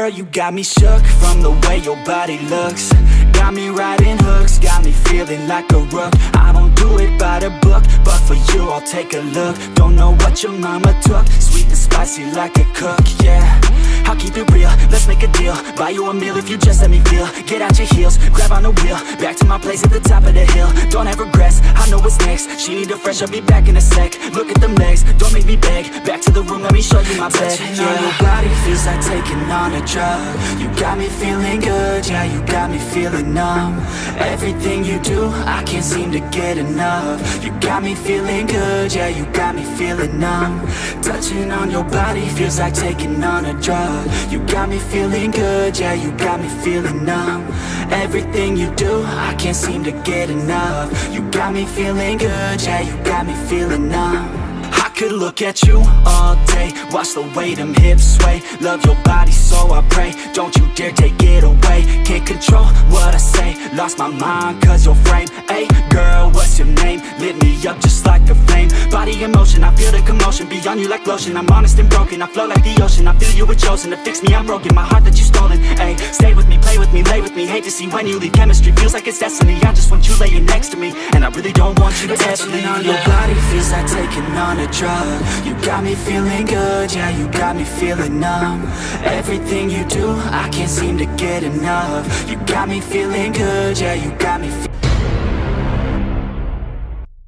Girl, you got me shook from the way your body looks. Got me riding hooks, got me feeling like a rook. I don't do it by the book, but for you I'll take a look. Don't know what your mama took, sweet and spicy like a cook, yeah. I'll keep it real, let's make a deal. Buy you a meal if you just let me feel. Get out your heels, grab on the wheel. Back to my place at the top of the hill. Don't have regrets, I know what's next. She need a fresh, I'll be back in a sec. Look at them legs, don't make me beg. Back to the room, let me show you my bed. Touching on your body feels like taking on a drug. You got me feeling good, yeah, you got me feeling numb. Everything you do, I can't seem to get enough. You got me feeling good, yeah, you got me feeling numb. Touching on your body feels like taking on a drug. You got me feeling good, yeah, you got me feeling numb. Everything you do, I can't seem to get enough. You got me feeling good, yeah, you got me feeling numb. I could look at you all day, watch the way them hips sway. Love your body so I pray, don't you dare take it away. Can't control what I say, lost my mind cause your frame. Hey girl, what's your name? Lit me up just like a flame. Body in motion, I feel the commotion. Be on you like lotion, I'm honest and broken. I flow like the ocean, I feel you were chosen to fix me, I'm broken. My heart that you stolen, hey. Stay with me, play with me, lay with me. Hate to see when you leave, chemistry feels like it's destiny. I just want you laying next to me, and I really don't want you to ever leave. On your body feels like taking on a drug. You got me feeling good, yeah, you got me feeling numb. Everything you do, I can't seem to get enough. You got me feeling good, yeah, you got me